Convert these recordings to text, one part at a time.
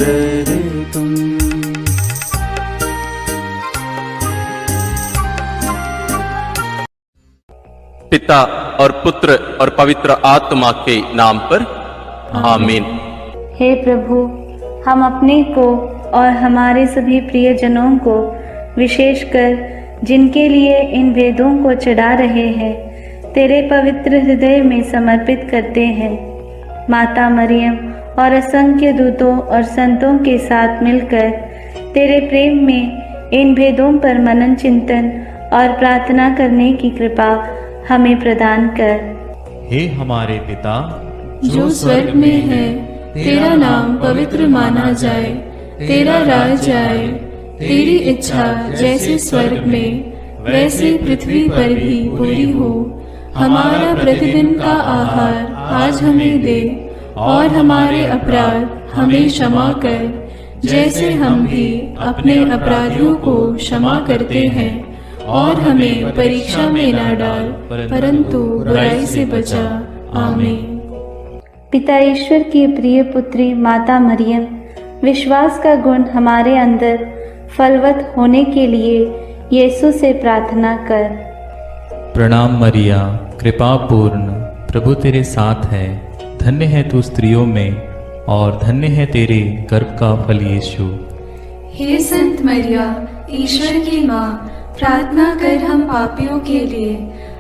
सुंदर तुम। पिता और पुत्र और पवित्र आत्मा के नाम पर आमीन। हे प्रभु, हम अपने को और हमारे सभी प्रियजनों को, विशेषकर जिनके लिए इन वेदों को चढ़ा रहे हैं, तेरे पवित्र हृदय में समर्पित करते हैं। माता मरियम और असंख्य दूतों और संतों के साथ मिलकर तेरे प्रेम में इन भेदों पर मनन चिंतन और प्रार्थना करने की कृपा हमें प्रदान कर। हे हमारे पिता जो स्वर्ग में है, तेरा नाम पवित्र माना जाए, तेरा राज आए, तेरी इच्छा जैसे स्वर्ग में वैसे पृथ्वी पर भी पूरी हो। हमारा प्रतिदिन का आहार आज हमें दे, और हमारे अपराध हमें क्षमा कर, जैसे हम भी अपने अपराधियों को क्षमा करते हैं, और हमें परीक्षा में न डाल, परंतु बुराई से बचा। आमीन। पिता ईश्वर की प्रिय पुत्री माता मरियम, विश्वास का गुण हमारे अंदर फलवत होने के लिए यीशु से प्रार्थना कर। प्रणाम मरिया, कृपा पूर्ण, प्रभु तेरे साथ है। धन्य है तू स्त्रियों में, और धन्य है तेरे गर्भ का फल यीशु। हे संत मरिया, ईश्वर की माँ, प्रार्थना कर हम पापियों के लिए,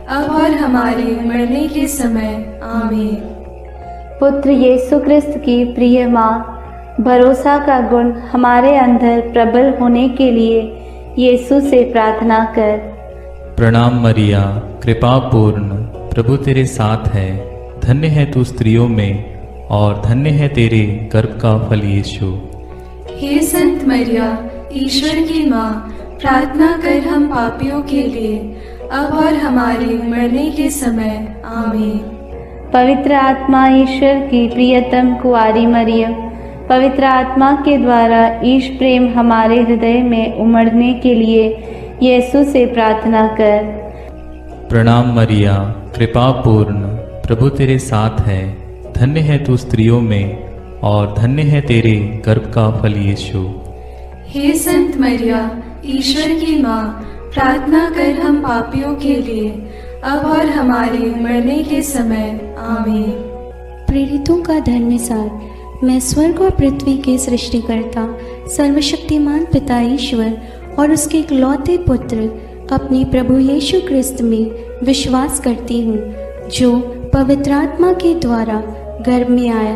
अब और हमारे मरने के समय। आमीन। पुत्र यीशु क्रिस्त की प्रिय माँ, भरोसा का गुण हमारे अंदर प्रबल होने के लिए यीशु से प्रार्थना कर। प्रणाम मरिया, कृपा पूर्ण, प्रभु तेरे साथ है। धन्य है तू स्त्रियों में, और धन्य है तेरे गर्भ का फल यीशु। हे संत मरिया, ईश्वर की माँ, प्रार्थना कर हम पापियों के लिए, अब और हमारे मरने के समय। आमीन। पवित्र आत्मा ईश्वर की प्रियतम कुआरी मरियम, पवित्र आत्मा के द्वारा ईश प्रेम हमारे हृदय में उमड़ने के लिए यीशु से प्रार्थना कर। प्रणाम मरिया, कृपा पूर्ण, प्रभु तेरे साथ है। धन्य है तू स्त्रियों में, और धन्य है तेरे गर्भ का फल यीशु। हे संत मरिया, ईश्वर की माँ, प्रार्थना कर हम पापियों के लिए, अब और हमारे मरने के समय। आमीन। प्रेरितों का धर्मसार, मैं स्वर्ग और पृथ्वी के सृष्टिकर्ता सर्वशक्तिमान पिता ईश्वर और उसके इकलौते पुत्र अपने प्रभु यीशु क्रिस्त में विश्वास करती हूँ, जो पवित्र आत्मा के द्वारा गर्भ में आया,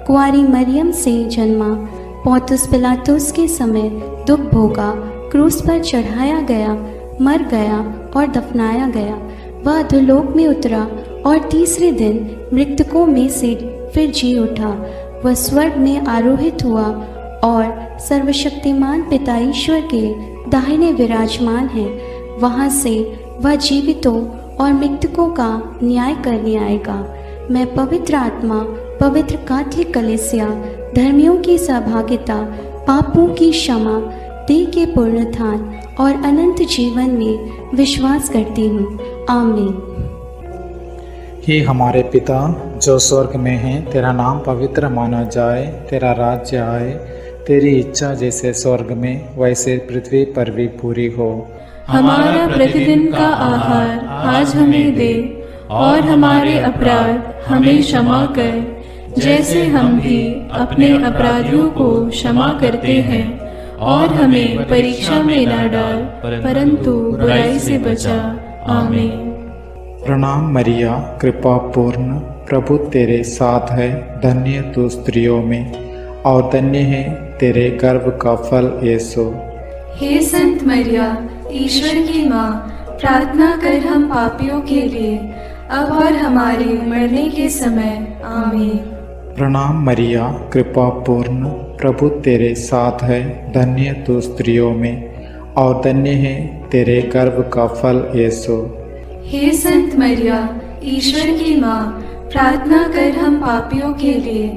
कुंवारी मरियम से जन्मा, पौंतुस पिलातुस के समय दुख भोगा, क्रूस पर चढ़ाया गया, मर गया और दफनाया गया। वह अधोलोक में उतरा और तीसरे दिन मृतकों में से फिर जी उठा। वह स्वर्ग में आरोहित हुआ और सर्वशक्तिमान पिता ईश्वर के दाहिने विराजमान है। वहाँ से वह जीवितों और मृतकों का न्याय करने आएगा। मैं पवित्र आत्मा, पवित्र कैथोलिक कलीसिया, धर्मियों की सहभागिता, पापों की क्षमा, देह के पुनरुत्थान और अनंत जीवन में विश्वास करती हूँ। आमीन। हे हमारे पिता जो स्वर्ग में है, तेरा नाम पवित्र माना जाए, तेरा राज्य आए, तेरी इच्छा जैसे स्वर्ग में वैसे पृथ्वी पर भी पूरी हो। हमारा प्रतिदिन का आहार आज हमें दे, और हमारे अपराध हमें क्षमा कर, जैसे हम भी अपने अपराधियों को क्षमा करते हैं, और हमें परीक्षा में न डाल, परंतु बुराई से बचा। आमीन। प्रणाम मरिया, कृपा पूर्ण, प्रभु तेरे साथ है। धन्य तू स्त्रियों में, और धन्य है तेरे गर्भ का फल यीशु। हे संत मरिया, ईश्वर की माँ, प्रार्थना कर हम पापियों के लिए, अब और हमारे मरने के समय। आमीन। प्रणाम मरिया, कृपा पूर्ण, प्रभु तेरे साथ है। धन्य तू स्त्रियों में, और धन्य है तेरे गर्भ का फल यीशु। हे संत मरिया, ईश्वर की माँ, प्रार्थना कर हम पापियों के लिए,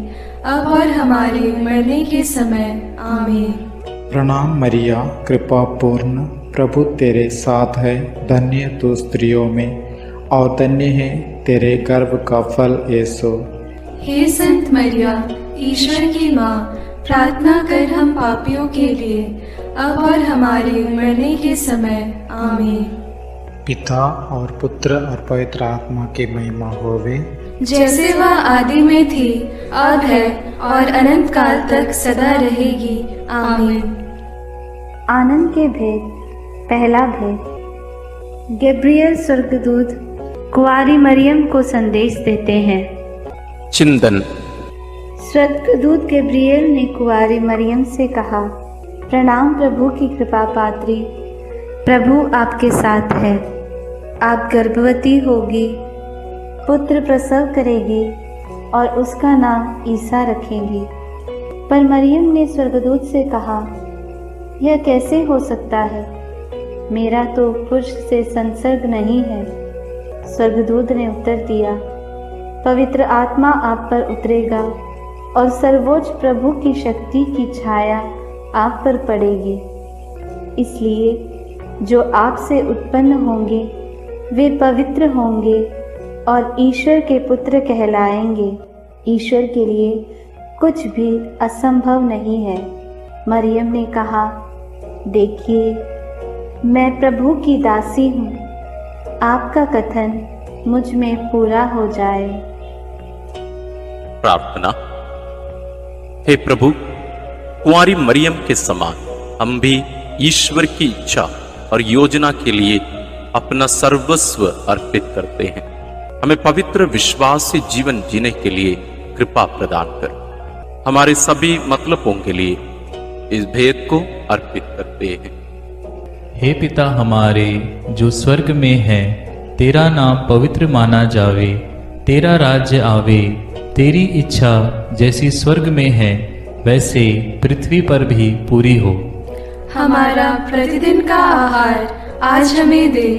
अब और हमारे मरने के समय। आमीन। प्रणाम मरिया, कृपा पूर्ण, प्रभु तेरे साथ है। धन्य तू स्त्रियों में, और धन्य है तेरे गर्भ का फल यीशु। हे संत मरिया, ईश्वर की माँ, प्रार्थना कर हम पापियों के लिए, अब और हमारे मरने के समय। आमीन। पिता और पुत्र और पवित्र आत्मा की महिमा होवे, जैसे वह आदि में थी, अब है और अनंत काल तक सदा रहेगी। आमीन। आनंद के भेद। पहला भेद। गैब्रियल स्वर्गदूत कुंवारी मरियम को संदेश देते हैं। चिंतन। स्वर्गदूत गैब्रियल ने कुंवारी मरियम से कहा, प्रणाम प्रभु की कृपा पात्री, प्रभु आपके साथ है। आप गर्भवती होगी, पुत्र प्रसव करेगी और उसका नाम ईसा रखेंगी। पर मरियम ने स्वर्गदूत से कहा, यह कैसे हो सकता है? मेरा तो पुरुष से संसर्ग नहीं है। स्वर्गदूत ने उत्तर दिया, पवित्र आत्मा आप पर उतरेगा और सर्वोच्च प्रभु की शक्ति की छाया आप पर पड़ेगी। इसलिए जो आपसे उत्पन्न होंगे वे पवित्र होंगे और ईश्वर के पुत्र कहलाएंगे। ईश्वर के लिए कुछ भी असंभव नहीं है। मरियम ने कहा, देखिए, मैं प्रभु की दासी हूँ, आपका कथन मुझ में पूरा हो जाए। प्रार्थना। हे प्रभु, कुंवारी मरियम के समान हम भी ईश्वर की इच्छा और योजना के लिए अपना सर्वस्व अर्पित करते हैं। हमें पवित्र विश्वास से जीवन जीने के लिए कृपा प्रदान कर। हमारे सभी मतलबों के लिए इस भेद को अर्पित करते हैं। हे पिता हमारे जो स्वर्ग में है, तेरा नाम पवित्र माना जावे, तेरा राज्य आवे, तेरी इच्छा जैसी स्वर्ग में है वैसे पृथ्वी पर भी पूरी हो। हमारा प्रतिदिन का आहार आज हमें दे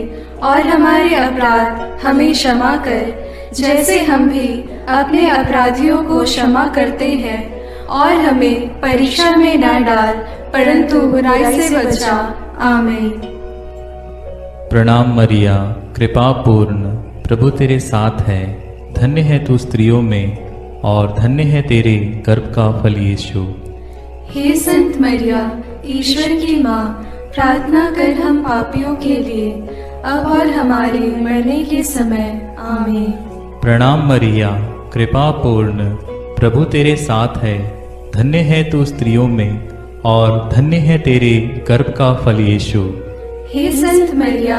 और हमारे अपराध हमें क्षमा कर, जैसे हम भी अपने अपराधियों को क्षमा करते हैं, और हमें परीक्षा में न डाल परंतु बुराई से बचा। आमीन। प्रणाम मरिया, कृपा पूर्ण, प्रभु तेरे साथ है। धन्य है तू स्त्रियों में और धन्य है तेरे गर्भ का फल यीशु। हे संत मरिया, ईश्वर की माँ, प्रार्थना कर हम पापियों के लिए, अब और हमारे मरने के समय। आमीन। प्रणाम मरिया, कृपा पूर्ण, प्रभु तेरे साथ है। धन्य है तू स्त्रियों में और धन्य है तेरे गर्भ का फल यीशु। हे संत मरिया,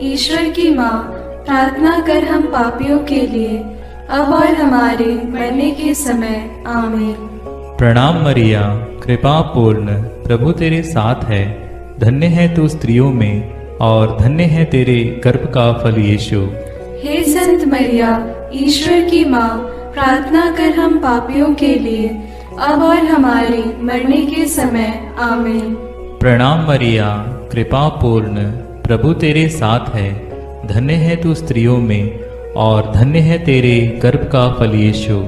ईश्वर की माँ, प्रार्थना कर हम पापियों के लिए, अब और हमारे मरने के समय। आमीन। प्रणाम मरिया, कृपा पूर्ण, प्रभु तेरे साथ है। धन्य है तू स्त्रियों में और धन्य है तेरे गर्भ का फल यीशु। हे संत मरिया, ईश्वर की माँ, प्रार्थना कर हम पापियों के लिए, अब और हमारे मरने के समय। आमीन। प्रणाम मरिया, कृपा पूर्ण, प्रभु तेरे साथ है। धन्य है तू स्त्रियों में और धन्य है तेरे गर्भ का फल यीशु।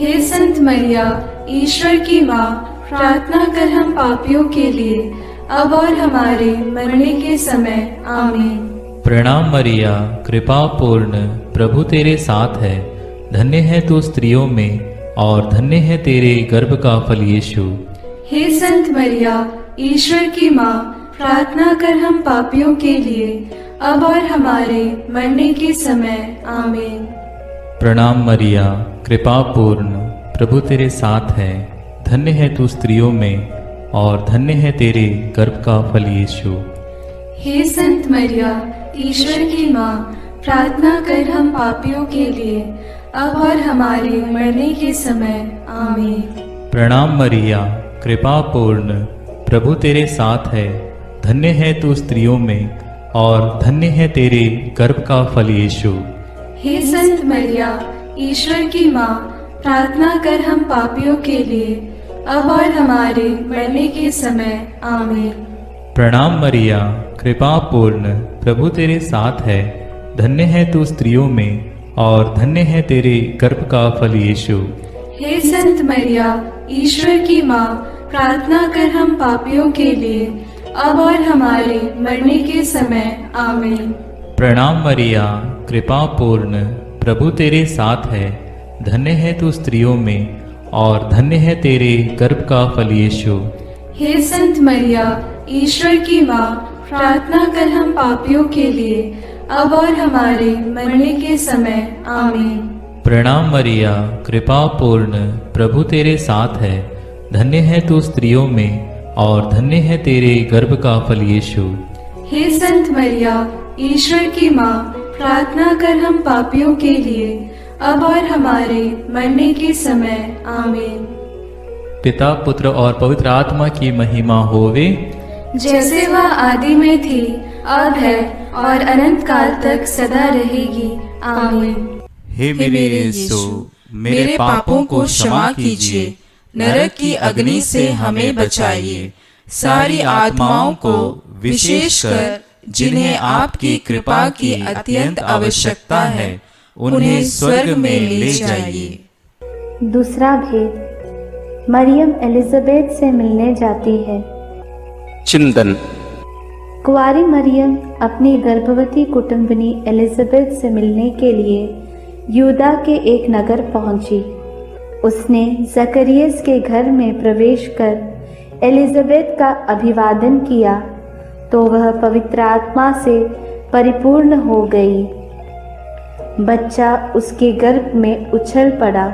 हे संत मरिया, ईश्वर की माँ, प्रार्थना कर हम पापियों के लिए, अब और हमारे मरने के समय। आमीन। प्रणाम मरिया, कृपा पूर्ण, प्रभु तेरे साथ है। धन्य है तू स्त्रियों में और धन्य है तेरे गर्भ का फल यीशु। हे संत मरिया, ईश्वर की माँ, प्रार्थना कर हम पापियों के लिए, अब और हमारे मरने के समय। आमीन। प्रणाम मरिया, कृपा पूर्ण, प्रभु तेरे साथ है। धन्य है तू स्त्रियों में और धन्य है तेरे गर्भ का फल यीशु। हे संत मरिया, ईश्वर की माँ, प्रार्थना कर हम पापियों के लिए, अब और हमारे मरने के समय। आमीन। प्रणाम मरिया, कृपा पूर्ण, प्रभु तेरे साथ है। धन्य है तू स्त्रियों में और धन्य है तेरे गर्भ का फल यीशु। हे संत मरिया, ईश्वर की माँ, प्रार्थना कर हम पापियों के लिए, अब और हमारे मरने के समय। आमीन। प्रणाम मरिया, कृपा पूर्ण, प्रभु तेरे साथ है। धन्य है तू स्त्रियों में और धन्य है तेरे गर्भ का फल यीशु। हे संत मरिया, ईश्वर की माँ, प्रार्थना कर हम पापियों के लिए, अब और हमारे मरने के समय। आमीन। प्रणाम मरिया, कृपा पूर्ण, प्रभु तेरे साथ है। धन्य है तू स्त्रियों में और धन्य है तेरे गर्भ का फल यीशु। हे संत मरिया, ईश्वर की माँ, प्रार्थना कर हम पापियों के लिए, अब और हमारे मरने के समय। आमीन। प्रणाम मरिया, कृपा पूर्ण, प्रभु तेरे साथ है। धन्य है तू स्त्रियों में और धन्य है तेरे गर्भ का फल यीशु। हे संत मरिया, ईश्वर की माँ, प्रार्थना कर हम पापियों के लिए, अब और हमारे मरने के समय। आमीन। पिता, पुत्र और पवित्र आत्मा की महिमा होवे, जैसे वह आदि में थी, अब है और अनंत काल तक सदा रहेगी। आमीन। हे मेरे यीशु, मेरे पापों को क्षमा कीजिए, नरक की अग्नि से हमें बचाइए, सारी आत्माओं को, विशेषकर जिन्हें आपकी कृपा की अत्यंत आवश्यकता है, उन्हें स्वर्ग में ले जाइए। दूसरा भेद, मरियम एलिजाबेथ से मिलने जाती है। चिंतन। कुंवारी मरियम अपनी गर्भवती कुटुंबनी एलिजाबेथ से मिलने के लिए यूदा के एक नगर पहुंची। उसने जकरियस के घर में प्रवेश कर एलिजाबेथ का अभिवादन किया तो वह पवित्र आत्मा से परिपूर्ण हो गई। बच्चा उसके गर्भ में उछल पड़ा।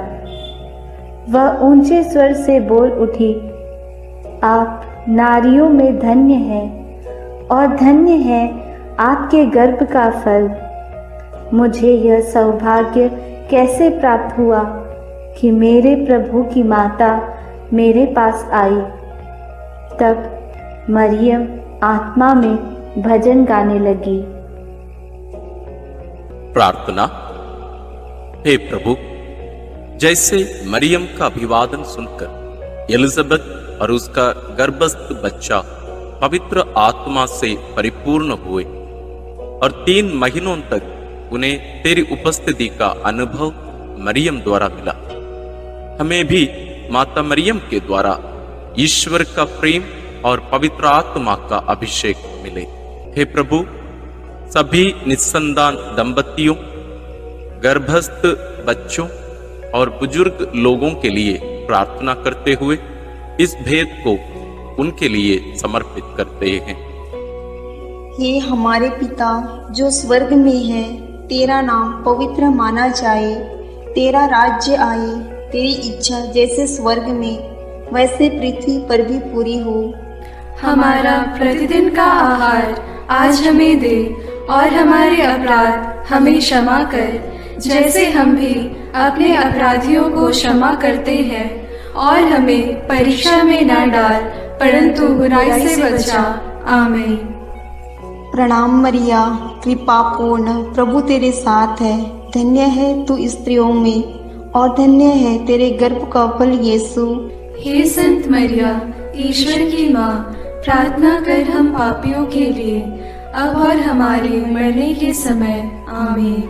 वह ऊंचे स्वर से बोल उठी, आप नारियों में धन्य हैं और धन्य है आपके गर्भ का फल। मुझे यह सौभाग्य कैसे प्राप्त हुआ कि मेरे प्रभु की माता मेरे पास आई। तब मरियम आत्मा में भजन गाने लगी। प्रार्थना। हे प्रभु, जैसे मरियम का अभिवादन सुनकर एलिजाबेथ और उसका गर्भस्थ बच्चा पवित्र आत्मा से परिपूर्ण हुए और 3 महीनों तक उन्हें तेरी उपस्थिति का अनुभव मरियम द्वारा मिला, हमें भी माता मरियम के द्वारा ईश्वर का प्रेम और पवित्र आत्मा का अभिषेक मिले। हे प्रभु, सभी निस्संतान दंपतियों, गर्भस्थ बच्चों और बुजुर्ग लोगों के लिए प्रार्थना करते हुए इस भेद को उनके लिए समर्पित करते हैं। हे हमारे पिता जो स्वर्ग में है, तेरा नाम पवित्र माना जाए, तेरा राज्य आए, तेरी इच्छा जैसे स्वर्ग में वैसे पृथ्वी पर भी पूरी हो। हमारा प्रतिदिन का आहार आज हमें दे और हमारे अपराध हमें क्षमा कर, जैसे हम भी अपने अपराधियों को क्षमा करते हैं, और हमें परीक्षा में न डाल परंतु बुराई से बचा। आमीन। प्रणाम मरिया, कृपा पूर्ण, प्रभु तेरे साथ है। धन्य है तू स्त्रियों में और धन्य है तेरे गर्भ का फल यीशु। हे संत मरिया, ईश्वर की माँ, प्रार्थना कर हम पापियों के लिए, अब और हमारे मरने के समय। आमीन।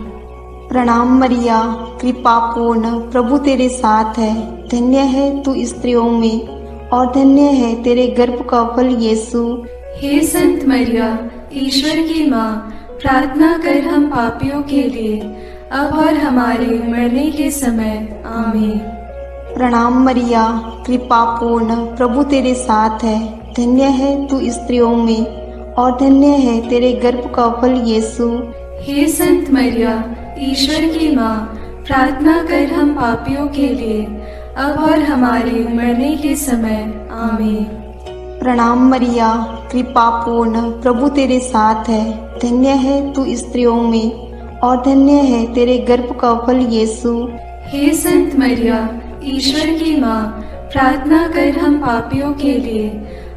प्रणाम मरिया, कृपा पूर्ण, प्रभु तेरे साथ है। धन्य है तू स्त्रियों में और धन्य है तेरे गर्भ का फल यीशु। हे संत मरिया, ईश्वर की माँ, प्रार्थना कर हम पापियों के लिए, अब और हमारे मरने के समय। आमीन। प्रणाम मरिया, कृपा पूर्ण, प्रभु तेरे साथ है। धन्य है तू स्त्रियों में और धन्य है तेरे गर्भ का फल यीशु। हे संत मरिया, ईश्वर की माँ, प्रार्थना कर हम पापियों के लिए, अब और हमारे मरने के समय। आमीन। प्रणाम मरिया, कृपा पूर्ण, प्रभु तेरे साथ है। धन्य है तू स्त्रियों में और धन्य है तेरे गर्भ का फल यीशु। हे संत मरिया, ईश्वर की माँ, प्रार्थना कर हम पापियों के लिए,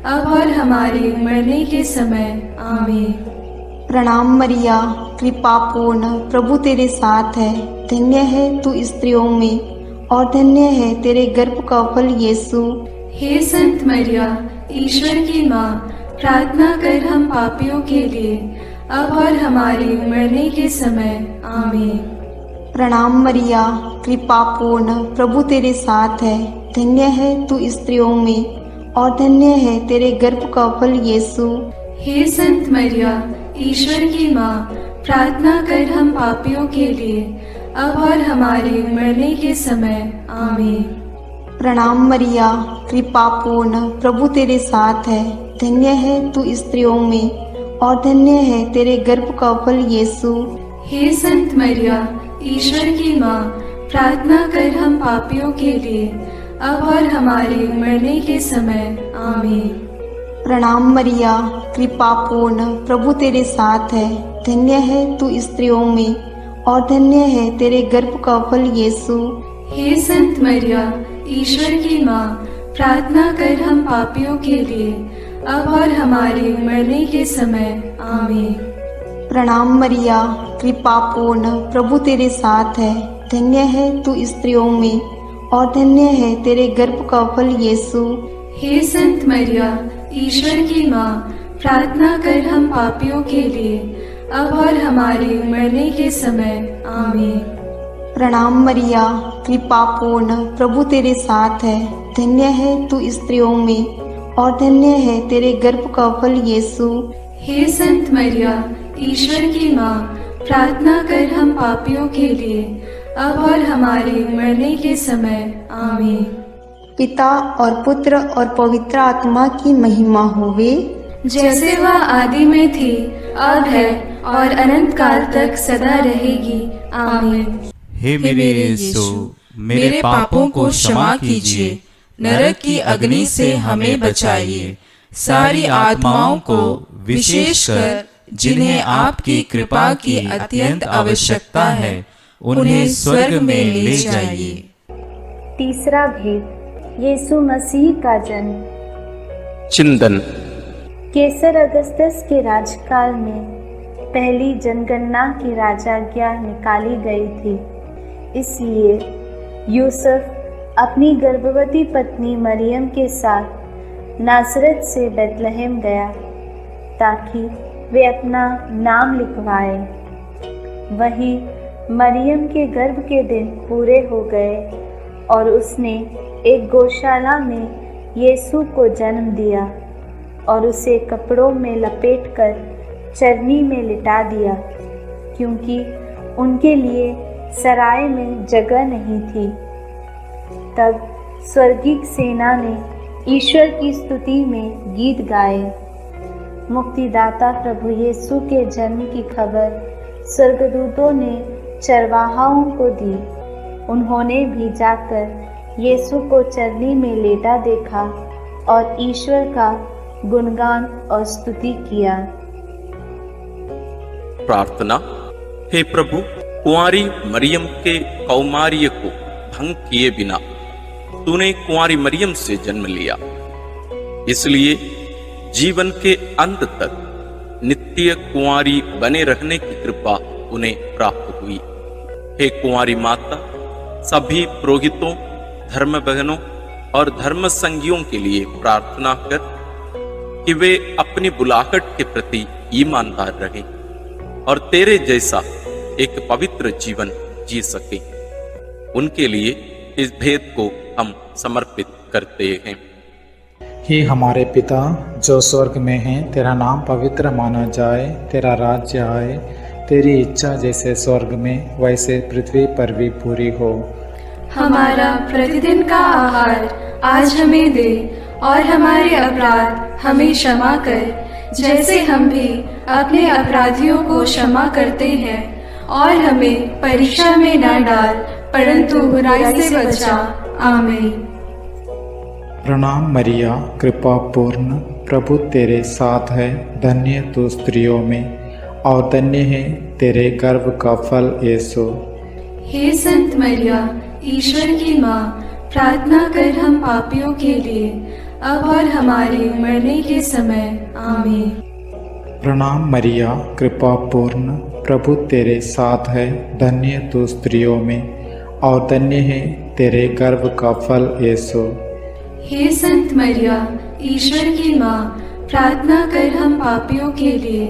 अब और हमारे मरने के समय। आमीन। प्रणाम मरिया, कृपा पूर्ण, प्रभु तेरे साथ है। धन्य है तू स्त्रियों में और धन्य है तेरे गर्भ का फल यीशु। हे संत मरिया, ईश्वर की माँ, प्रार्थना कर हम पापियों के लिए, अब और हमारे मरने के समय। आमीन। प्रणाम मरिया, कृपा पूर्ण, प्रभु तेरे साथ है। धन्य है तू स्त्रियों में और धन्य है तेरे गर्भ का फल यीशु। हे संत मरिया, ईश्वर की माँ, प्रार्थना कर हम पापियों के लिए, अब और हमारे मरने के समय। आमीन। प्रणाम मरिया, कृपा पूर्ण, प्रभु तेरे साथ है। धन्य है तू स्त्रियों में और धन्य है तेरे गर्भ का फल यीशु। हे संत मरिया, ईश्वर की माँ, प्रार्थना कर हम पापियों के लिए, अब और हमारे मरने के समय। आमीन। प्रणाम मरिया, कृपा पूर्ण, प्रभु तेरे साथ है। धन्य है तू स्त्रियों में और धन्य है तेरे गर्भ का फल यीशु। हे संत मरिया, ईश्वर की माँ, प्रार्थना कर हम पापियों के लिए, अब और हमारे मरने के समय। आमीन। प्रणाम मरिया, कृपा पूर्ण, प्रभु तेरे साथ है। धन्य है तू स्त्रियों में और धन्य है तेरे गर्भ का फल यीशु। हे संत मरिया, ईश्वर की माँ, प्रार्थना कर हम पापियों के लिए, अब और हमारे मरने के समय। आमीन। प्रणाम मरिया, कृपा पूर्ण, प्रभु तेरे साथ है। धन्य है तू स्त्रियों में और धन्य है तेरे गर्भ का फल यीशु। हे संत मरिया, ईश्वर की माँ, प्रार्थना कर हम पापियों के लिए, अब और हमारे मरने के समय। आमीन। पिता और पुत्र और पवित्र आत्मा की महिमा होवे, जैसे वह आदि में थी, अब है और अनंत काल तक सदा रहेगी। आमीन। हे मेरे यीशु, मेरे पापों को क्षमा कीजिए, नरक की अग्नि से हमें बचाइए, सारी आत्माओं को विशेषकर जिन्हें आपकी कृपा की अत्यंत आवश्यकता है, उन्हें स्वर्ग में ले जाइए। तीसरा भेद, यीशु मसीह का जन्म। चिंतन। केसर अगस्तस के राजकाल में पहली जनगणना की राजाज्ञा निकाली गई थी। इसलिए यूसुफ अपनी गर्भवती पत्नी मरियम के साथ नासरत से बेतलहम गया ताकि वे अपना नाम लिखवाए। वहीं मरियम के गर्भ के दिन पूरे हो गए और उसने एक गौशाला में यीशु को जन्म दिया और उसे कपड़ों में लपेटकर चरनी में लिटा दिया, क्योंकि उनके लिए सराय में जगह नहीं थी। तब स्वर्गीय सेना ने ईश्वर की स्तुति में गीत गाए। मुक्तिदाता प्रभु यीशु के जन्म की खबर स्वर्गदूतों ने चरवाहाओं को दी। उन्होंने भी जाकर यीशु को चरनी में लेटा देखा और ईश्वर का गुणगान और स्तुति किया। प्रार्थना। हे प्रभु, कुंवारी मरियम के कौमार्य को भंग किए बिना तूने कुंवारी मरियम से जन्म लिया, इसलिए जीवन के अंत तक नित्य कुंवारी बने रहने की कृपा उन्हें प्राप्त हुई। हे कुंवारी माता, सभी पुरोहितों, धर्म बहनों और धर्म संगियों के लिए प्रार्थना कर कि वे अपनी बुलाहट के प्रति ईमानदार रहें और तेरे जैसा एक पवित्र जीवन जी सके। उनके लिए इस भेद को हम समर्पित करते हैं। हे हमारे पिता जो स्वर्ग में है, तेरा नाम पवित्र माना जाए, तेरा राज्य आए, तेरी इच्छा जैसे स्वर्ग में वैसे पृथ्वी पर भी पूरी हो। हमारा प्रतिदिन का आहार आज हमें दे और हमारे अपराध हमें क्षमा कर, जैसे हम भी अपने अपराधियों को क्षमा करते हैं, और हमें परीक्षा में न डाल परंतु बुराई से बचा। आमीन। प्रणाम मरिया, कृपा पूर्ण, प्रभु तेरे साथ है। धन्य तू स्त्रियों में और धन्य है तेरे गर्भ का फल यीशु। हे संत मरिया, ईश्वर की माँ, प्रार्थना कर हम पापियों के लिए, अब और हमारे मरने के समय। आमीन। प्रणाम मरिया, कृपा पूर्ण, प्रभु तेरे साथ है। धन्य तू स्त्रियों में और धन्य है तेरे गर्भ का फल यीशु। हे संत मरिया, ईश्वर की माँ, प्रार्थना कर हम पापियों के लिए,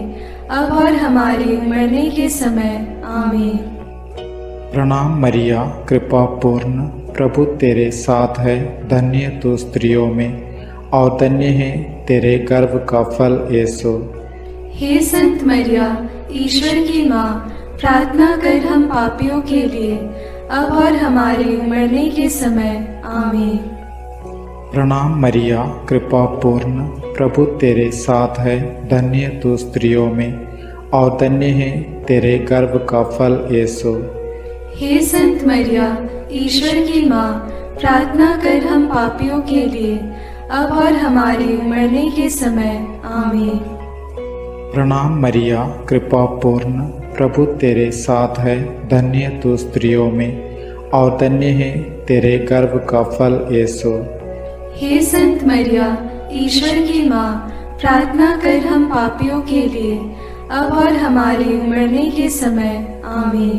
अब और हमारे मरने के समय। आमीन। प्रणाम मरिया, कृपा पूर्ण, प्रभु तेरे साथ है। धन्य तू स्त्रियों में और धन्य है तेरे गर्भ का फल यीशु। हे संत मरिया, ईश्वर की माँ, प्रार्थना कर हम पापियों के लिए, अब और हमारे मरने के समय। आमीन। प्रणाम मरिया, कृपा पूर्ण, प्रभु तेरे साथ है, धन्य तू स्त्रियों में और धन्य है तेरे गर्भ का फल यीशु। हे संत मरिया, ईश्वर की माँ, प्रार्थना कर हम पापियों के लिए, अब और हमारे मरने के समय। आमीन। प्रणाम मरिया, कृपा पूर्ण, प्रभु तेरे साथ है, धन्य तू स्त्रियों में और धन्य है तेरे गर्भ का फल यीशु। हे संत मरिया, ईश्वर की माँ, प्रार्थना कर हम पापियों के लिए, अब और हमारे मरने के समय। आमीन।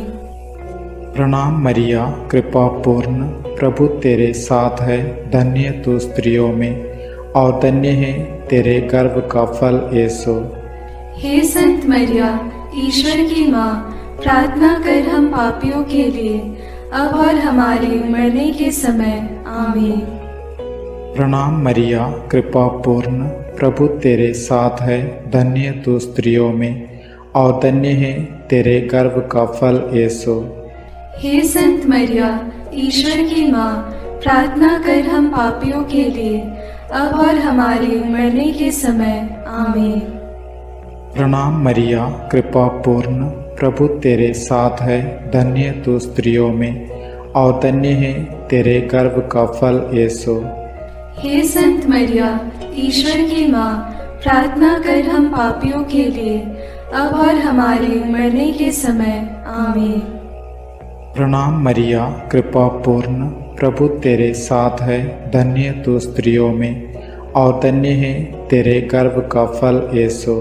प्रणाम मरिया, कृपा पूर्ण, प्रभु तेरे साथ है, धन्य तू स्त्रियों में और धन्य है तेरे गर्भ का फल यीशु। हे संत मरिया, ईश्वर की माँ, प्रार्थना कर हम पापियों के लिए, अब और हमारे मरने के समय। आमीन। प्रणाम मरिया, कृपा पूर्ण, प्रभु तेरे साथ है, धन्य तू स्त्रियों में और धन्य है तेरे गर्भ का फल यीशु। हे संत मरिया, ईश्वर की माँ, प्रार्थना कर हम पापियों के लिए, अब और हमारे मरने के समय। आमीन। प्रणाम मरिया, कृपा पूर्ण, प्रभु तेरे साथ है, धन्य तू स्त्रियों में और धन्य है तेरे गर्भ का फल यीशु। हे संत मरिया, ईश्वर की माँ, प्रार्थना कर हम पापियों के लिए, अब और हमारे मरने के समय। आमीन। प्रणाम मरिया, कृपा पूर्ण, प्रभु तेरे साथ है, धन्य तू स्त्रियों में और धन्य है तेरे गर्भ का फल यीशु।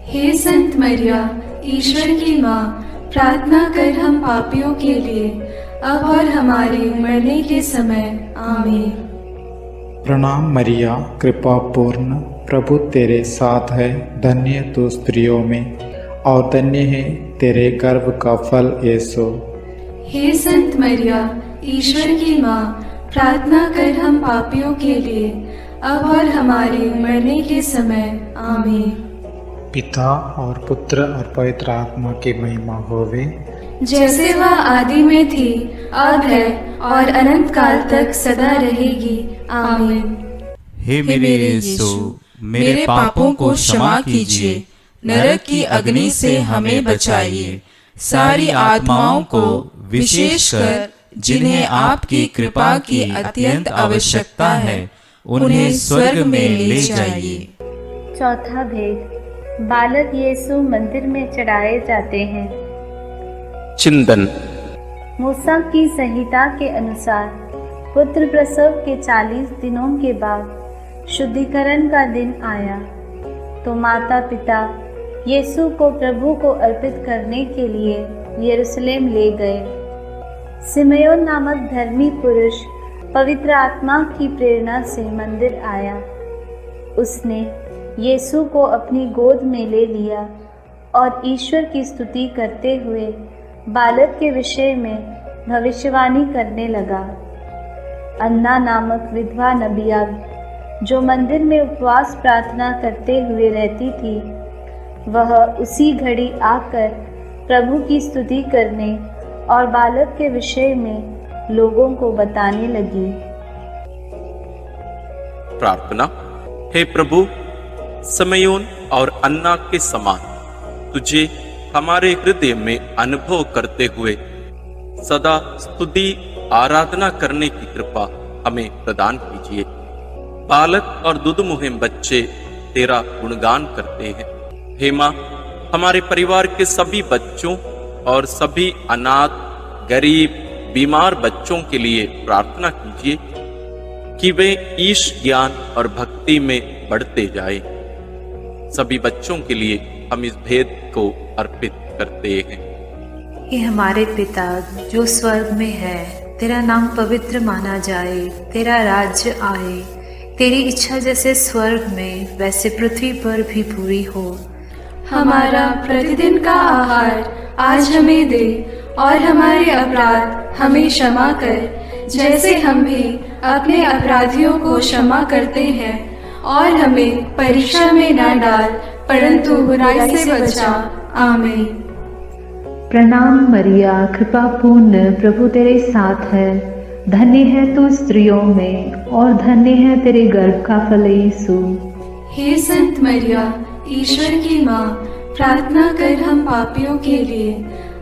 हे संत मरिया, ईश्वर की माँ, प्रार्थना कर हम पापियों के लिए, अब और हमारे मरने के समय। आमीन। प्रणाम मरिया, कृपा पूर्ण, प्रभु तेरे साथ है, धन्य तू स्त्रियों में और धन्य है तेरे गर्भ का फल यीशु। हे संत मरिया, ईश्वर की माँ, प्रार्थना कर हम पापियों के लिए, अब और हमारे मरने के समय। आमीन। पिता और पुत्र और पवित्र आत्मा की महिमा होवे, जैसे वह आदि में थी, अब है और अनंत काल तक सदा रहेगी। आमीन। हे मेरे यीशु, मेरे पापों को क्षमा कीजिए, नरक की अग्नि से हमें बचाइए, सारी आत्माओं को विशेषकर जिन्हें आपकी कृपा की अत्यंत आवश्यकता है, उन्हें स्वर्ग में ले जाइए। चौथा भेद, बालक यीशु मंदिर में चढ़ाए जाते हैं। चिंतन। मूसा की संहिता के अनुसार पुत्र प्रसव के 40 दिनों के बाद शुद्धिकरण का दिन आया तो माता पिता यीशु को प्रभु को अर्पित करने के लिए यरूशलेम ले गए। सिमयोन नामक धर्मी पुरुष पवित्र आत्मा की प्रेरणा से मंदिर आया। उसने यीशु को अपनी गोद में ले लिया और ईश्वर की स्तुति करते हुए बालक के विषय में भविष्यवाणी करने लगा। अन्ना नामक विधवा नबिया जो मंदिर में उपवास प्रार्थना करते हुए रहती थी, वह उसी घड़ी आकर प्रभु की स्तुति करने और बालक के विषय में लोगों को बताने लगी। प्रार्थना। हे प्रभु, सिमयोन और अन्ना के समान तुझे हमारे हृदय में अनुभव करते हुए सदा स्तुति आराधना करने की कृपा हमें प्रदान कीजिए। बालक और दुधमुहे बच्चे तेरा गुणगान करते हैं। हे माँ, हमारे परिवार के सभी बच्चों और सभी अनाथ, गरीब, बीमार बच्चों के लिए प्रार्थना कीजिए कि वे ईश ज्ञान और भक्ति में बढ़ते जाएं। सभी बच्चों के लिए हम इस भेद को अर्पित करते हैं। हे हमारे पिता जो स्वर्ग में है, तेरा नाम पवित्र माना जाए, तेरा राज्य आए, तेरी इच्छा जैसे स्वर्ग में वैसे पृथ्वी पर भी पूरी हो। हमारा प्रतिदिन का आहार आज हमें दे और हमारे अपराध हमें क्षमा कर, जैसे हम भी अपने अपराधियों को क्षमा करते हैं, और हमें परीक्षा में न डाल परंतु बुराई से बचा। आमीन। प्रणाम मरिया, कृपा पूर्ण, प्रभु तेरे साथ है, धन्य है तू स्त्रियों में और धन्य है तेरे गर्भ का फल यीशु। हे संत मरिया, ईश्वर की माँ, प्रार्थना कर हम पापियों के लिए,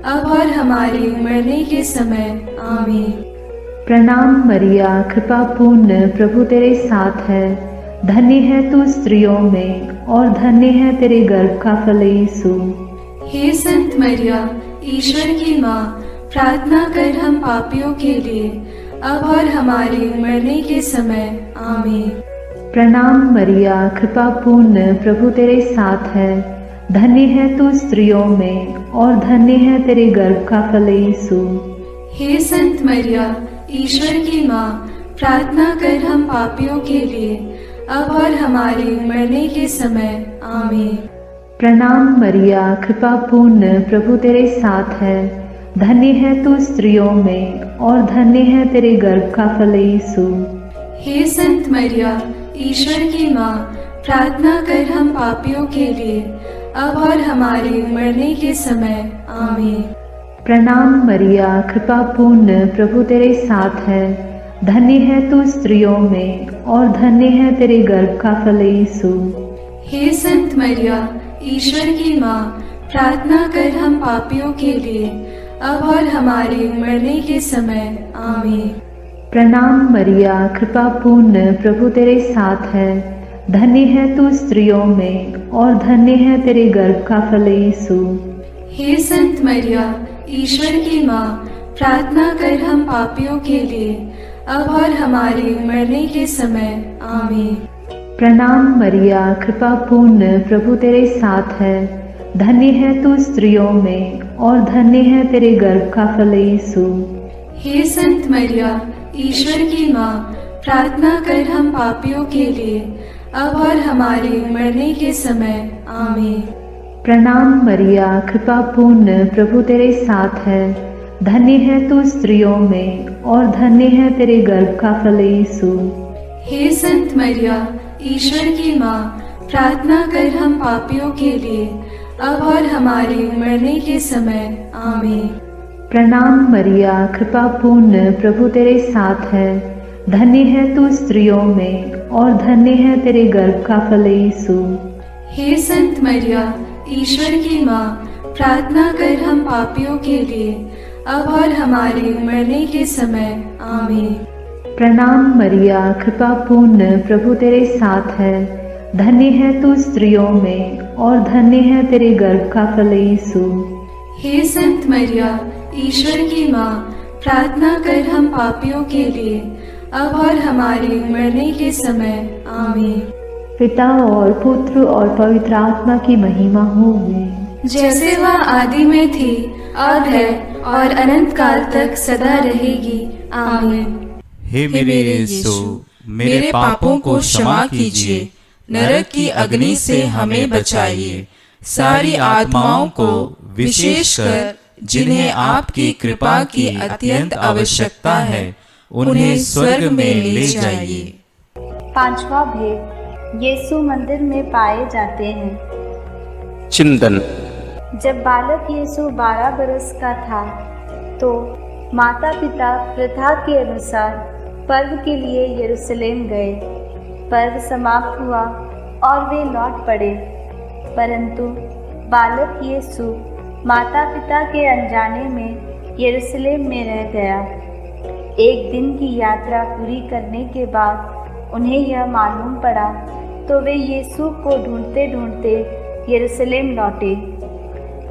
अब और हमारे मरने के समय। आमीन। प्रणाम मरिया, कृपा पूर्ण, प्रभु तेरे साथ है। धन्य है तू स्त्रियों में और धन्य है तेरे गर्भ का फल यीशु। हे संत मरिया, ईश्वर की माँ, प्रार्थना कर हम पापियों के लिए, अब और हमारे मरने के समय। आमीन। प्रणाम मरिया, कृपा पूर्ण, प्रभु तेरे साथ है। धन्य है तू स्त्रियों में और धन्य है तेरे गर्भ का फल यीशु। हे संत मरिया, ईश्वर की माँ, प्रार्थना कर हम पापियों के लिए, अब और हमारे मरने के समय। आमीन। प्रणाम मरिया, कृपा पूर्ण, प्रभु तेरे साथ है। धन्य है तू स्त्रियों में और धन्य है तेरे गर्भ का फल यीशु। हे संत मरिया, ईश्वर की माँ, प्रार्थना कर हम पापियों के लिए, अब और हमारे मरने के समय। आमीन। प्रणाम मरिया, कृपा पूर्ण, प्रभु तेरे साथ है। धन्य है तू स्त्रियों में और धन्य है तेरे गर्भ का फल यीशु। हे संत मरिया, ईश्वर की माँ, प्रार्थना कर हम पापियों के लिए, अब और हमारे मरने के समय। आमीन। प्रणाम मरिया, कृपा पूर्ण, प्रभु तेरे साथ है। धन्य है तू स्त्रियों में और धन्य है तेरे गर्भ का फल यीशु। हे संत मरिया, ईश्वर की माँ, प्रार्थना कर हम पापियों के लिए, अब और हमारे मरने के समय। आमीन। प्रणाम मरिया, कृपा पूर्ण, प्रभु तेरे साथ है। धन्य है तू स्त्रियों में और धन्य है तेरे गर्भ का फल यीशु। हे संत मरिया, ईश्वर की माँ, प्रार्थना कर हम पापियों के लिए, अब और हमारे मरने के समय। आमीन। प्रणाम मरिया, कृपा पूर्ण, प्रभु तेरे साथ है। धन्य है तू स्त्रियों में और धन्य है तेरे गर्भ का फल यीशु। हे संत मरिया, ईश्वर की माँ, प्रार्थना कर हम पापियों के लिए, अब और हमारे मरने के समय। आमीन। प्रणाम मरिया, कृपा पूर्ण, प्रभु तेरे साथ है। धन्य है तू स्त्रियों में और धन्य है तेरे गर्भ का फल यीशु। हे संत मरिया, ईश्वर की माँ, प्रार्थना कर हम पापियों के लिए, अब और हमारे मरने के समय। आमीन। प्रणाम मरिया, कृपा पूर्ण, प्रभु तेरे साथ है। धन्य है तू स्त्रियों में और धन्य है तेरे गर्भ का फल यीशु। हे संत मरिया, ईश्वर की माँ, प्रार्थना कर हम पापियों के लिए, अब और हमारे मरने के समय। आमीन। पिता और पुत्र और पवित्र आत्मा की महिमा होवे, जैसे वह आदि में थी, अब है और अनंत काल तक सदा रहेगी। आमीन। हे मेरे यीशु, मेरे पापों को क्षमा कीजिए, नरक की अग्नि से हमें बचाइए, सारी आत्माओं को विशेषकर जिन्हें आपकी कृपा की अत्यंत आवश्यकता है, उन्हें स्वर्ग में ले जाइए। पांचवा भेद, यीशु मंदिर में पाए जाते हैं। चिंतन। जब बालक यीशु 12 बरस का था तो माता पिता प्रथा के अनुसार पर्व के लिए यरूशलेम गए। पर्व समाप्त हुआ और वे लौट पड़े, परंतु बालक यीशु माता पिता के अनजाने में यरूशलेम में रह गया। एक दिन की यात्रा पूरी करने के बाद उन्हें यह मालूम पड़ा तो वे यीशु को ढूंढते ढूंढते यरूशलेम लौटे।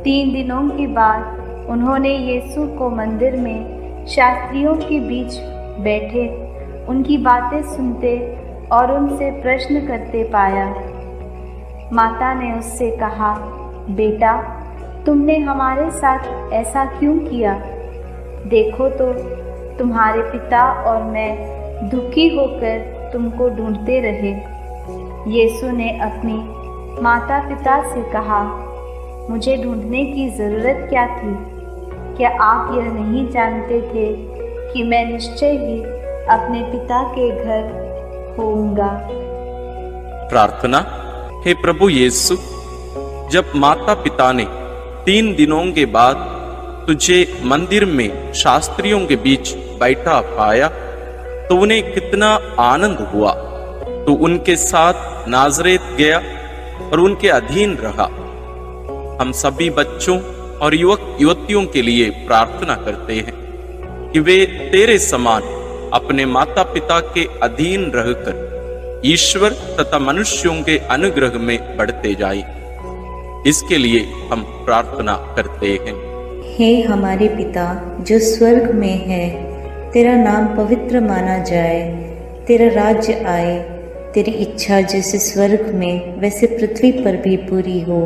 3 दिनों के बाद उन्होंने यीशु को मंदिर में शास्त्रियों के बीच बैठे उनकी बातें सुनते और उनसे प्रश्न करते पाया। माता ने उससे कहा, बेटा, तुमने हमारे साथ ऐसा क्यों किया? देखो तो तुम्हारे पिता और मैं दुखी होकर तुमको ढूंढते रहे। यीशु ने अपनी माता पिता से कहा, मुझे ढूंढने की ज़रूरत क्या थी? क्या आप यह नहीं जानते थे कि मैं निश्चय ही अपने पिता के घर होऊंगा? प्रार्थना। हे प्रभु यीशु, जब माता पिता ने 3 दिनों के बाद तुझे मंदिर में शास्त्रियों के बीच बैठा पाया तो उन्हें कितना आनंद हुआ। तो उनके साथ नाजरेत गया और उनके अधीन रहा। हम सभी बच्चों और युवक युवतियों के लिए प्रार्थना करते हैं कि वे तेरे समान अपने माता पिता के अधीन रहकर ईश्वर तथा मनुष्यों के अनुग्रह में बढ़ते जाएं। इसके लिए हम प्रार्थना करते हैं। हे हमारे पिता जो स्वर्ग में है, तेरा नाम पवित्र माना जाए, तेरा राज्य आए, तेरी इच्छा जैसे स्वर्ग में वैसे पृथ्वी पर भी पूरी हो।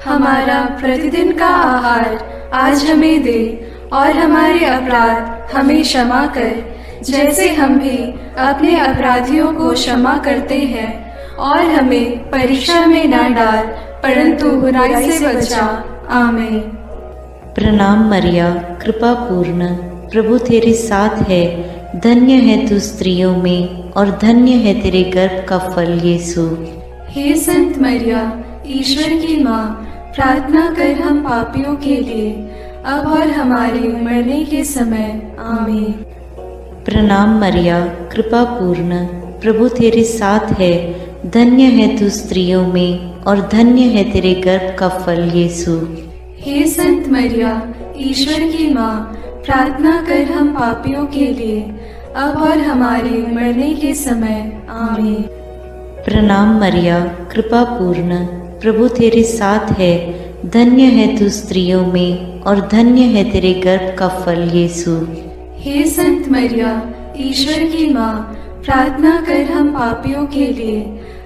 हमारा प्रतिदिन का आहार आज हमें दे, और हमारे अपराध हमें क्षमा कर, जैसे हम भी अपने अपराधियों को क्षमा करते हैं, और हमें परीक्षा में न डाल, परंतु बुराई से बचा। आमीन। प्रणाम मरिया, कृपा पूर्ण, प्रभु तेरे साथ है, धन्य है तू स्त्रियों में और धन्य है तेरे गर्भ का फल यीशु। हे संत मरिया, ईश्वर की माँ, प्रार्थना कर हम पापियों के लिए, अब और हमारे मरने के समय। आमीन। प्रणाम मरिया, कृपा पूर्ण, प्रभु तेरे साथ है, धन्य है तू स्त्रियों में और धन्य है तेरे गर्भ का फल यीशु। हे संत मरिया, ईश्वर की माँ, प्रार्थना कर हम पापियों के लिए, अब और हमारे मरने के समय। आमीन। प्रणाम मरिया, कृपा पूर्ण, प्रभु तेरे साथ है, धन्य है तू स्त्रियों में और धन्य है तेरे गर्भ का फल यीशु। हे संत मरिया, ईश्वर की माँ, प्रार्थना कर हम पापियों के लिए,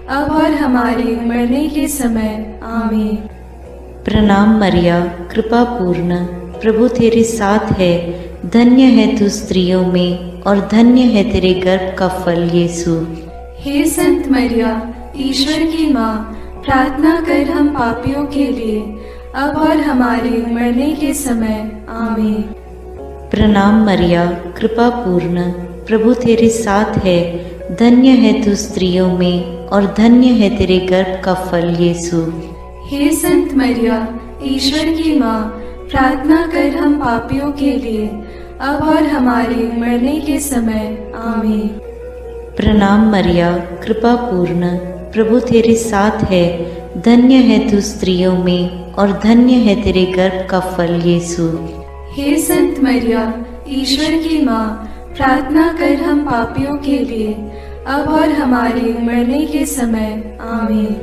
अब और हमारे मरने के समय। आमीन। प्रणाम मरिया, कृपा पूर्ण, प्रभु तेरे साथ है, धन्य है तू स्त्रियों में और धन्य है तेरे गर्भ का फल यीशु। हे संत मरिया, ईश्वर की माँ, प्रार्थना कर हम पापियों के लिए, अब और हमारे मरने के समय। आमीन। प्रणाम मरिया, कृपा पूर्ण, प्रभु तेरे साथ है, धन्य है तू स्त्रियों में और धन्य है तेरे गर्भ का फल यीशु। हे संत मरिया, ईश्वर की माँ, प्रार्थना कर हम पापियों के लिए, अब और हमारे मरने के समय। आमीन। प्रणाम मरिया, कृपा पूर्ण, प्रभु तेरे साथ है, धन्य है तू स्त्रियों में और धन्य है तेरे गर्भ का फल यीशु। हे संत मरिया, ईश्वर की माँ, प्रार्थना कर हम पापियों के लिए, अब और हमारे मरने के समय। आमीन।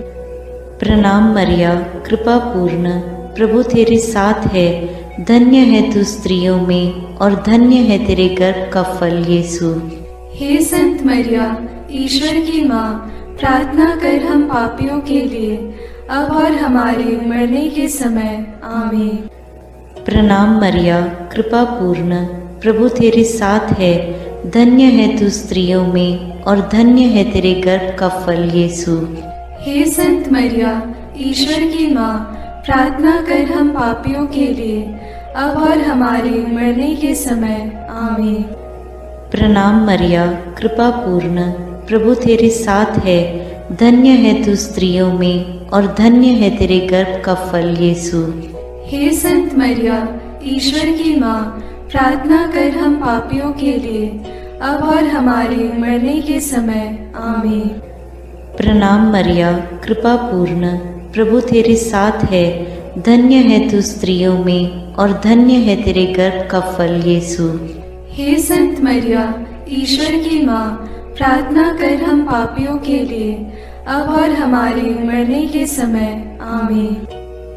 प्रणाम मरिया, कृपा पूर्ण, प्रभु तेरे साथ है, धन्य है तू स्त्रियों में और धन्य है तेरे गर्भ का फल यीशु। हे संत मरिया, ईश्वर की माँ, प्रार्थना कर हम पापियों के लिए, अब और हमारे मरने के समय। आमीन। प्रणाम मरिया, कृपा पूर्ण, प्रभु तेरे साथ है, धन्य है तू स्त्रियों में और धन्य है तेरे गर्भ का फल यीशु। हे संत मरिया, ईश्वर की माँ, प्रार्थना कर हम पापियों के लिए, अब और हमारे मरने के समय। आमीन। प्रणाम मरिया, कृपा पूर्ण, प्रभु तेरे साथ है, धन्य है तू स्त्रियों में और धन्य है तेरे गर्भ का फल यीशु। हे संत मरिया, ईश्वर की माँ, प्रार्थना कर हम पापियों के लिए, अब और हमारे मरने के समय। आमीन। प्रणाम मरिया, कृपा पूर्ण, प्रभु तेरे साथ है, धन्य है तू स्त्रियों में और धन्य है तेरे गर्भ का फल यीशु। हे संत मरिया, ईश्वर की माँ, प्रार्थना कर हम पापियों के लिए, अब और हमारे मरने के समय। आमीन।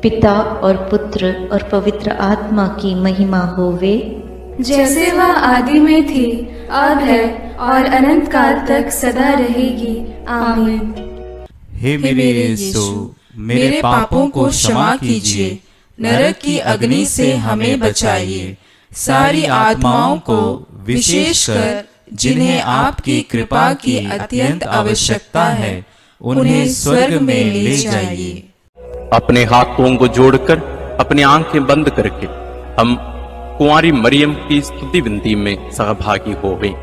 पिता और पुत्र और पवित्र आत्मा की महिमा होवे, जैसे वह आदि में थी, अब है और अनंत काल तक सदा रहेगी। आमीन। हे मेरे यीशु, मेरे पापों को क्षमा कीजिए, नरक की अग्नि से हमें बचाइए, सारी आत्माओं को विशेषकर जिन्हें आपकी कृपा की अत्यंत आवश्यकता है, उन्हें स्वर्ग में ले जाइए। अपने हाथों को जोड़कर अपनी आंखें बंद करके हम कुंवारी मरियम की स्तुति विनती में सहभागी होवें।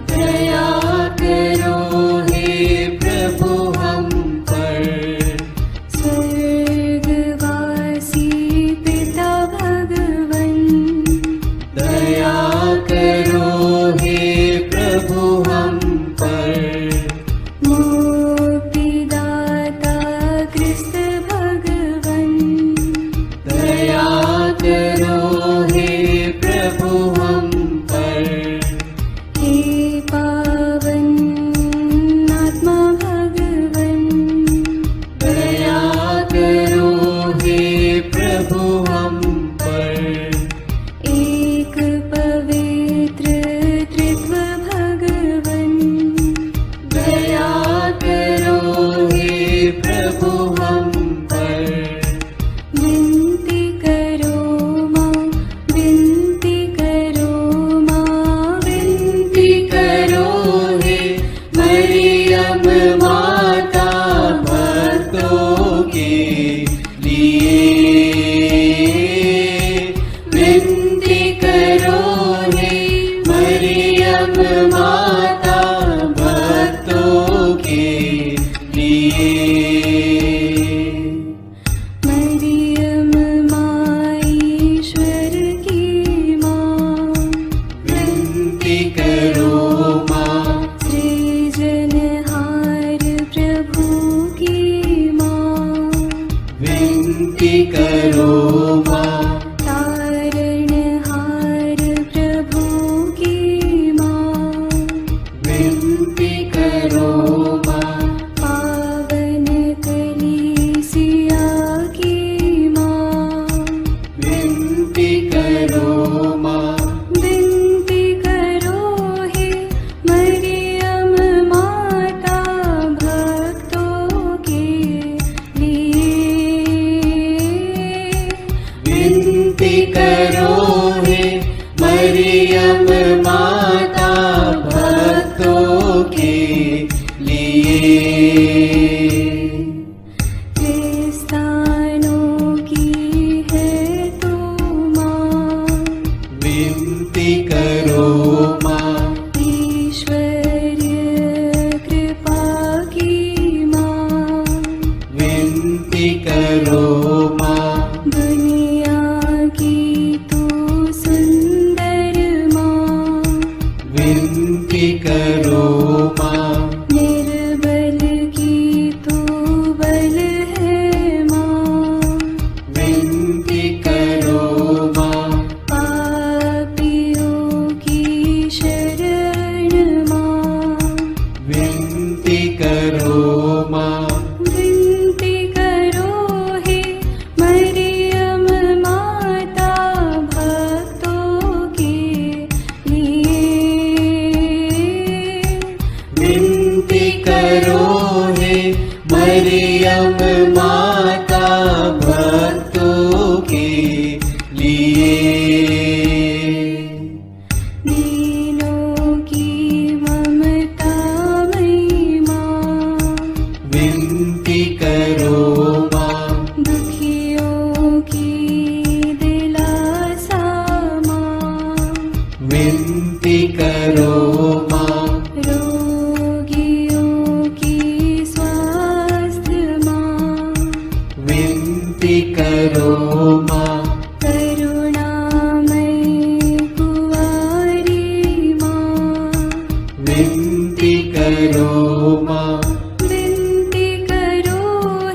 दया प्रभु हम पर। विनती करो माँ, विनती करो माँ, विनती करो हे मरियम माता भक्तों के लिए। विनती करो हे मरियम माता भक्तों के लिए। मरियम माँ ईश्वर की माँ, विनती करो माँ। सृजनहार प्रभु की माँ, विनती करो माँ। तारणहार प्रभु की माँ, विनती करो माँ। पावन कलीसिया की माँ, विनती करो माँ। विनती करो हे मरियम माता भक्तों के लिए। विनती करो हे मरियम माता भक्तों के लिए। क्रिस्तानों की है तू माँ, विनती करो माँ। ईश्वरीय कृपा की माँ, विनती करो माँ। दुनिया की तू सुंदर माँ, विनती करो माँ। निर्बल की तू बल है माँ, विनती करो माँ। पापियों की शरण माँ, विनती करो माँ। विनती करो हे मरियम माता भक्तों के लिए। विनती करो हे मरियम माता भक्तों के लिए। दीनों की ममता मई माँ, विनती करो माँ। दुखियों की दिलासा माँ, विनती करो माँ। रोगियों की स्वास्थ्य माँ, विनती करो माँ। करुणामयी कुंवारी माँ, विनती करो माँ। विनती करो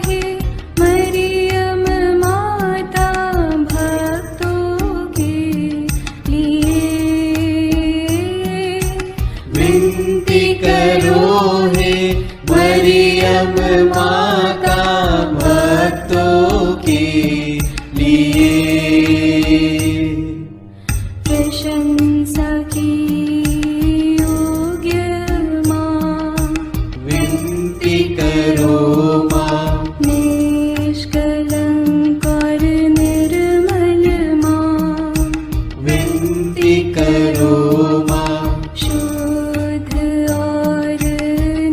हे मरियम माता भक्तों के लिए। विनती करो हे मरियम माता भक्तों के लिए। प्रशंसा की योग्य माँ, विनती करो माँ। निष्कलंक और निर्मल माँ, विनती करो माँ। शुद्ध और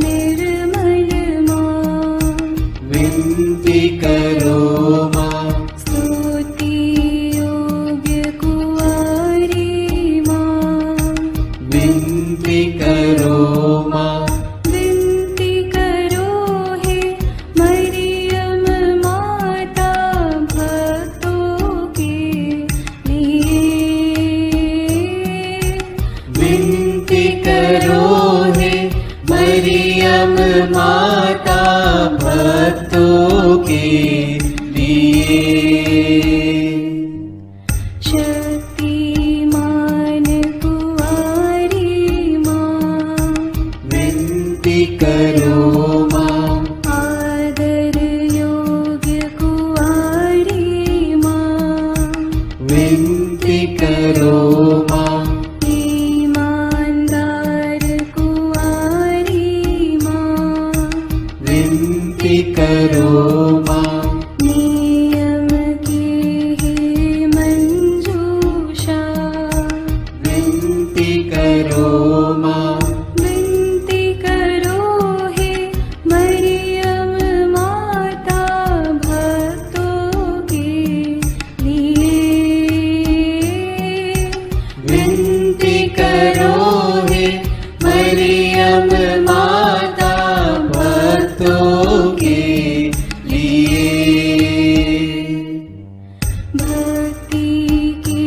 निर्मल माँ, विनती करो माँ। स्तुति योग्य कुंवारी माँ, विनती करो माँ। विनती करो हे मरियम माता भक्तों के लिए। विनती करो हे मरियम माता भक्तों के लिए। शक्तिमान कुंवारी माँ, विनती करो माँ। आदर योग्य कुंवारी माँ, विनती करो माँ। ईमानदार कुंवारी माँ, विनती करो करो माँ, नियम की हे मंजूषा, विनती करो माँ, विनती करो हे मरियम माता भक्तों के लिए। विनती करो हे मरियम माता भक्तों के लिए। भक्ति के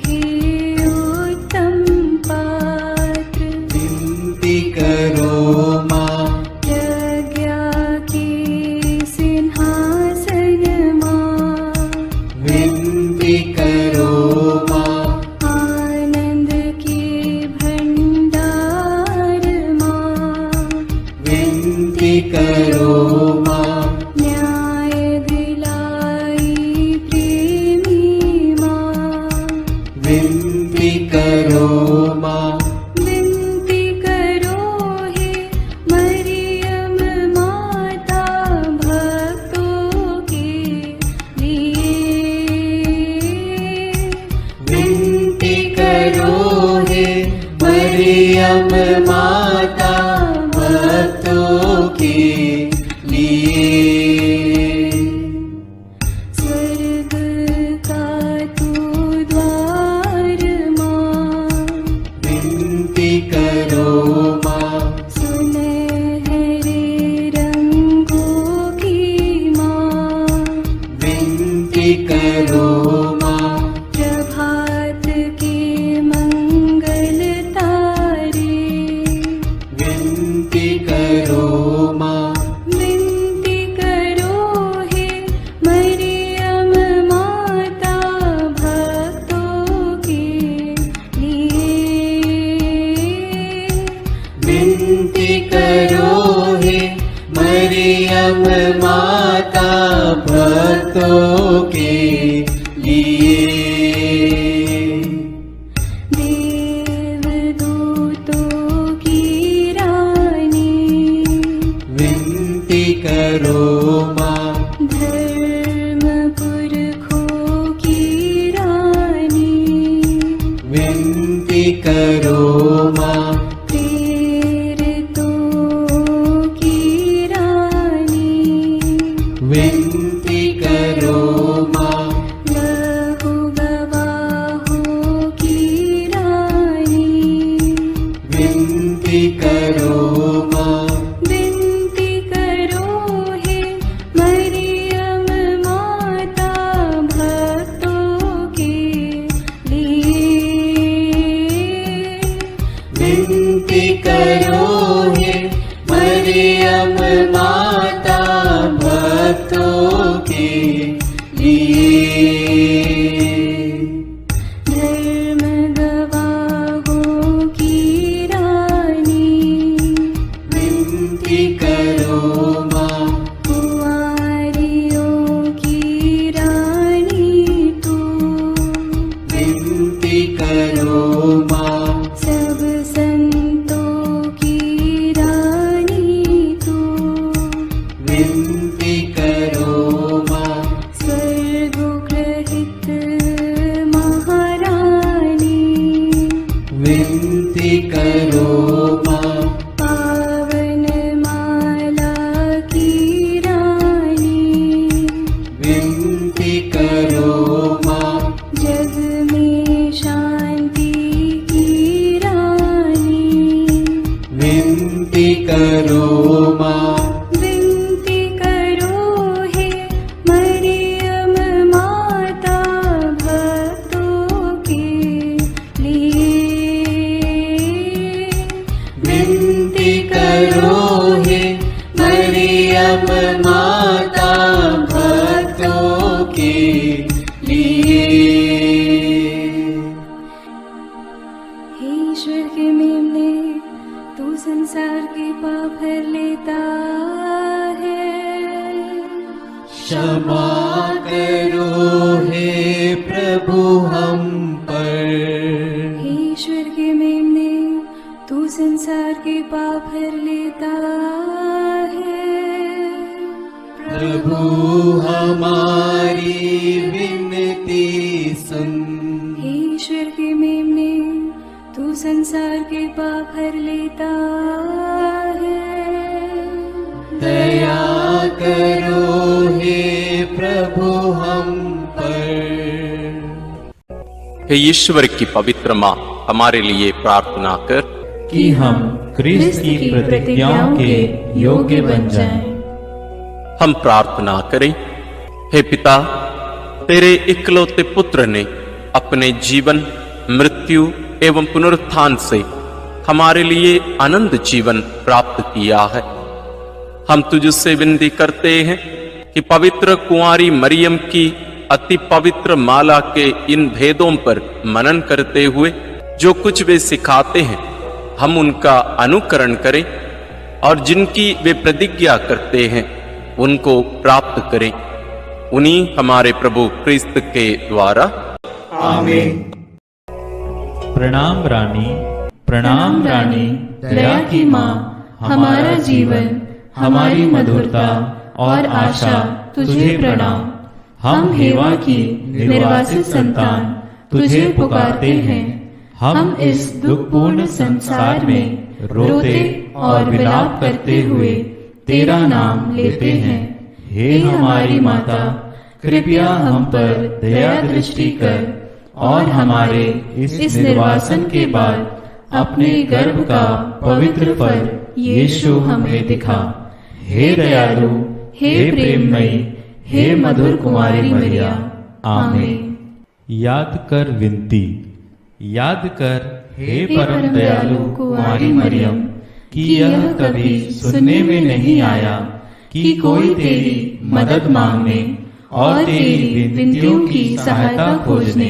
हे उत्तम पात्र, विनती करो माँ, प्रज्ञा के सिंहासन माँ, विनती करो माँ, आनंद के भंडार माँ, विनती करो माँ, न्याय दिलाई प्रेमी माँ, विनती करो माँ, विनती करो हे मरियम माता भक्तों के लिए। विनती करो हे मरियम माता भक्तों के लिए। स्वर्ग का तू द्वार माँ, विनती करो माँ, सुनहरे रंगों की माँ, विनती करो माँ, प्रभात के मंगल तारे, विनती करो माँ, विनती करो हे मरियम माता भक्तों के लिए। विनती करो हे मरियम माता भक्तों के लिए। देवदूतों की रानी, विनती करो माँ, धर्म पुरखों की रानी, विनती करो माँ, प्रेरितों की रानी, विनती करो माँ, लहू गवाहों की रानी, विनती करो माँ, विनती करो हे मरियम माता भक्तों के लिए। विनती करो हे मरियम माता भक्तों के लिए। धर्म गवाहों की रानी, विनती करो माँ, कुंवारियों की रानी तू, विनती करो माँ, सब संतों की रानी तू, विनती करो माँ, स्वर्गोग्रहित महारानी, विनती करो माँ, पावन माला की रानी, विनती करो माँ, जग में शांति की रानी, विनती करो माँ, विनती करो हे मरियम माता भक्तों के लिए। विनती करो हे मरियम माता भक्तों के लिए। हे ईश्वर के मेमने, तू संसार के पाप हर लेता है। क्षमा करो हे प्रभु हम पर। हे ईश्वर के मेमने, तू संसार के पाप हर लेता है। प्रभु प्रभु हमारी विनती सुन। हे ईश्वर के मेमने, तू संसार के पाप हर लेता है। दया करो हे प्रभु हम पर। हे ईश्वर की पवित्र माँ, हमारे लिए प्रार्थना कर कि हम क्रिस्त की प्रतिज्ञाओं के योग्य बन जाएं। हम प्रार्थना करें। हे पिता, तेरे इकलौते पुत्र ने अपने जीवन, मृत्यु एवं पुनरुत्थान से हमारे लिए अनंत जीवन प्राप्त किया है। हम तुझसे विनती करते हैं कि पवित्र कुंवारी मरियम की अति पवित्र माला के इन भेदों पर मनन करते हुए जो कुछ वे सिखाते हैं, हम उनका अनुकरण करें और जिनकी वे प्रतिज्ञा करते हैं उनको प्राप्त करें। उन्हीं हमारे प्रभु क्रिस्त के द्वारा। आमीन। प्रणाम रानी, प्रणाम रानी, दया की माँ, हमारा जीवन, हमारी मधुरता और आशा तुझे प्रणाम। हम हेवा की निर्वासित संतान तुझे पुकारते हैं। हम इस दुखपूर्ण संसार में रोते और विलाप करते हुए तेरा नाम लेते हैं। हे हमारी माता, कृपया हम पर दया दृष्टि कर और हमारे इस निर्वासन के बाद अपने गर्भ का पवित्र फल यीशु हमें दिखा। हे दयालु, हे प्रेममयी, हे मधुर कुमारी मरिया। आमीन। याद कर विनती। याद कर हे परम दयालु कुमारी मरियम, कि यह कभी सुनने में नहीं आया कि कोई तेरी मदद मांगने और तेरी विनतियों की सहायता खोजने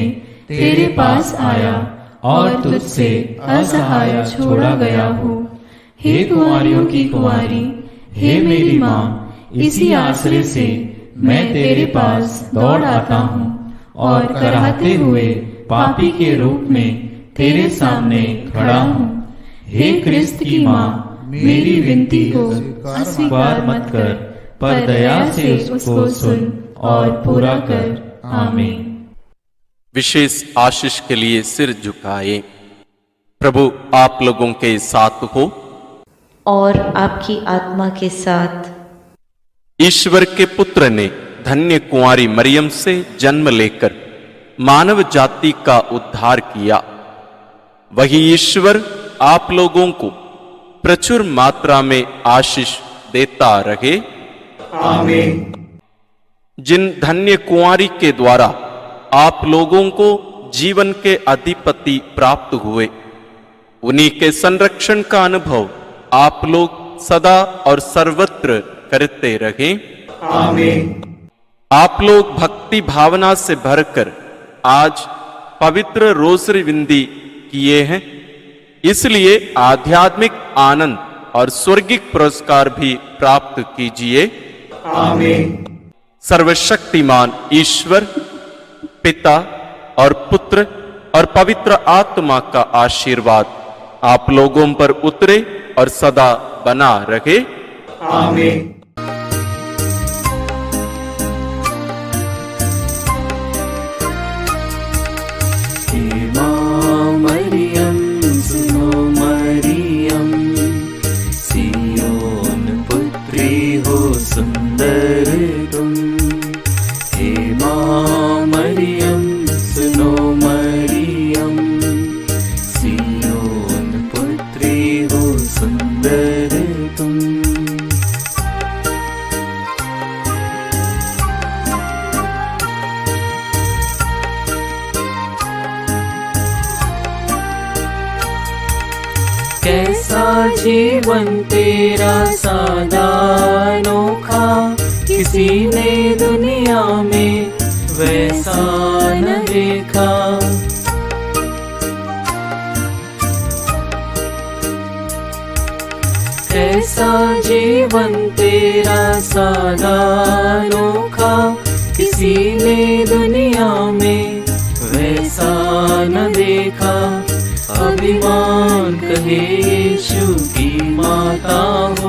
तेरे पास आया और तुझसे असहाय छोड़ा गया हो। हे कुंवारियों की कुंवारी, हे मेरी माँ, इसी आश्रय से मैं तेरे पास दौड़ आता हूँ और कराहते हुए पापी के रूप में तेरे सामने खड़ा हूँ। हे क्रिस्त की माँ, मेरी विनती को अस्वीकार मत कर, पर दया से उसको सुन और पूरा कर। आमीन। विशेष आशीष के लिए सिर झुकाए। प्रभु आप लोगों के साथ हो और आपकी आत्मा के साथ। ईश्वर के पुत्र ने धन्य कुंवारी मरियम से जन्म लेकर मानव जाति का उद्धार किया। वही ईश्वर आप लोगों को प्रचुर मात्रा में आशीष देता रहे। आमीन। जिन धन्य कुंवारी के द्वारा आप लोगों को जीवन के अधिपति प्राप्त हुए, उन्हीं के संरक्षण का अनुभव आप लोग सदा और सर्वत्र करते रहे। आमीन। आप लोग भक्ति भावना से भरकर आज पवित्र रोसरी विंदी किए हैं, इसलिए आध्यात्मिक आनंद और स्वर्गिक पुरस्कार भी प्राप्त कीजिए। आमीन। सर्वशक्तिमान ईश्वर पिता और पुत्र और पवित्र आत्मा का आशीर्वाद आप लोगों पर उतरे और सदा बना रहे। आमीन। मरियम सुनो मरियम, सियोन पुत्री हो सुंदर तुम। हे माँ मरियम सुनो मरियम, सियोन पुत्री हो सुंदर तुम। कैसा जीवन तेरा सादा अनोखा, किसी ने दुनिया में वैसा न देखा। कैसा जीवन तेरा सादा अनोखा, किसी ने दुनिया में वैसा न देखा। अभिमान कहे यीशु की माता हो,